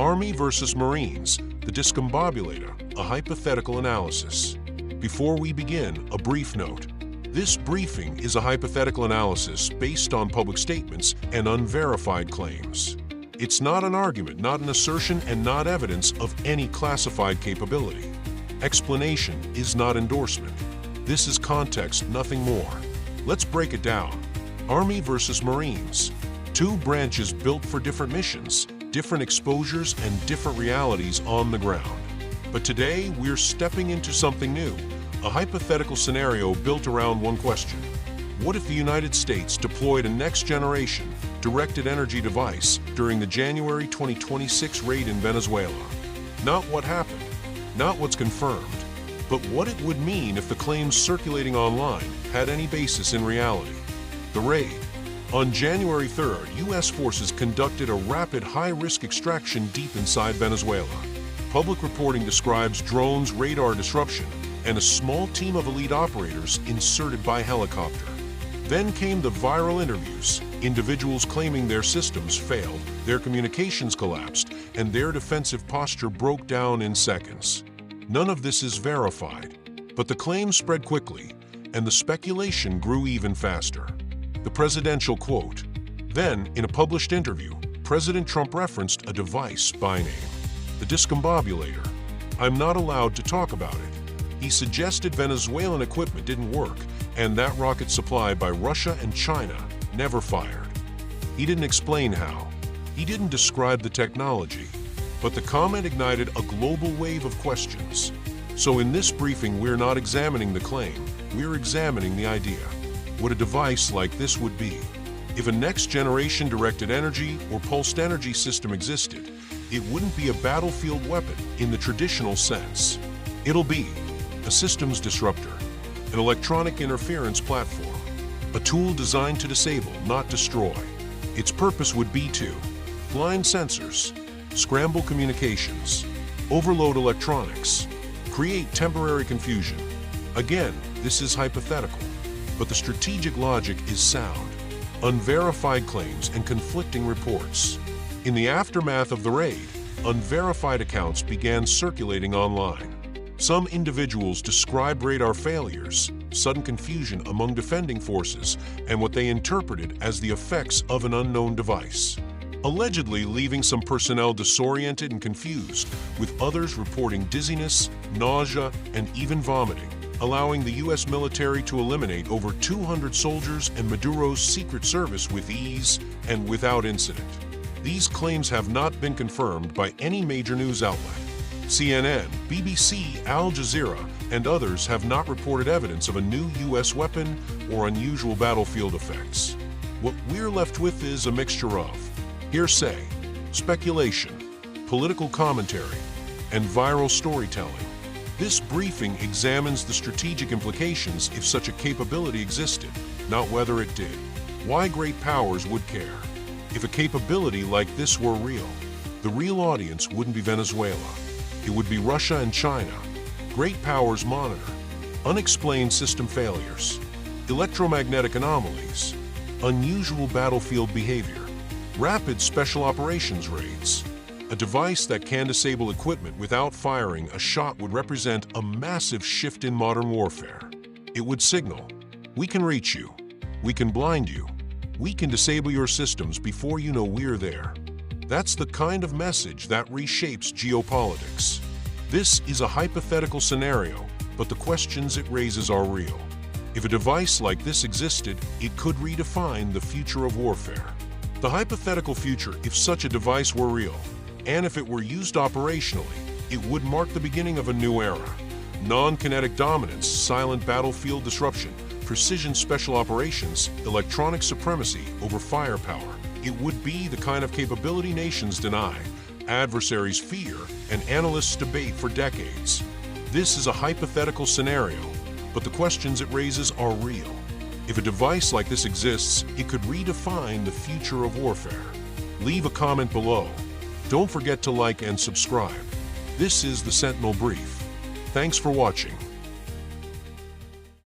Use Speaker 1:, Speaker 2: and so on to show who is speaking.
Speaker 1: Army versus Marines, the Discombobulator, a hypothetical analysis. Before we begin, a brief note. This briefing is a hypothetical analysis based on public statements and unverified claims. It's not an argument, not an assertion, and not evidence of any classified capability. Explanation is not endorsement. This is context, nothing more. Let's break it down. Army versus Marines. Two branches built for different missions, different exposures, and different realities on the ground. But today, we're stepping into something new, a hypothetical scenario built around one question. What if the United States deployed a next-generation, directed energy device during the January 2026 raid in Venezuela? Not what happened, not what's confirmed, but what it would mean if the claims circulating online had any basis in reality. The raid. On January 3rd, U.S. forces conducted a rapid high-risk extraction deep inside Venezuela. Public reporting describes drones, radar disruption, and a small team of elite operators inserted by helicopter. Then came the viral interviews, individuals claiming their systems failed, their communications collapsed, and their defensive posture broke down in seconds. None of this is verified, but the claims spread quickly, and the speculation grew even faster. The presidential quote. Then, in a published interview, President Trump referenced a device by name, the Discombobulator. I'm not allowed to talk about it. He suggested Venezuelan equipment didn't work, and that rocket supplied by Russia and China never fired. He didn't explain how. He didn't describe the technology, but the comment ignited a global wave of questions. So in this briefing, we're not examining the claim, we're examining the idea. What a device like this would be. If a next-generation directed energy or pulsed energy system existed, it wouldn't be a battlefield weapon in the traditional sense. It'll be a systems disruptor, an electronic interference platform, a tool designed to disable, not destroy. Its purpose would be to blind sensors, scramble communications, overload electronics, create temporary confusion. Again, this is hypothetical, but the strategic logic is sound. Unverified claims and conflicting reports. In the aftermath of the raid, unverified accounts began circulating online. Some individuals described radar failures, sudden confusion among defending forces, and what they interpreted as the effects of an unknown device, allegedly leaving some personnel disoriented and confused, with others reporting dizziness, nausea, and even vomiting, allowing the U.S. military to eliminate over 200 soldiers and Maduro's Secret Service with ease and without incident. These claims have not been confirmed by any major news outlet. CNN, BBC, Al Jazeera, and others have not reported evidence of a new U.S. weapon or unusual battlefield effects. What we're left with is a mixture of hearsay, speculation, political commentary, and viral storytelling. This briefing examines the strategic implications if such a capability existed, not whether it did. Why great powers would care. If a capability like this were real, the real audience wouldn't be Venezuela. It would be Russia and China. Great powers monitor unexplained system failures, electromagnetic anomalies, unusual battlefield behavior, rapid special operations raids. A device that can disable equipment without firing a shot would represent a massive shift in modern warfare. It would signal, we can reach you, we can blind you, we can disable your systems before you know we're there. That's the kind of message that reshapes geopolitics. This is a hypothetical scenario, but the questions it raises are real. If a device like this existed, it could redefine the future of warfare. The hypothetical future, if such a device were real, and if it were used operationally, it would mark the beginning of a new era. Non-kinetic dominance, silent battlefield disruption, precision special operations, electronic supremacy over firepower. It would be the kind of capability nations deny, adversaries fear, and analysts debate for decades. This is a hypothetical scenario, but the questions it raises are real. If a device like this exists, it could redefine the future of warfare. Leave a comment below. Don't forget to like and subscribe. This is the Sentinel Brief. Thanks for watching.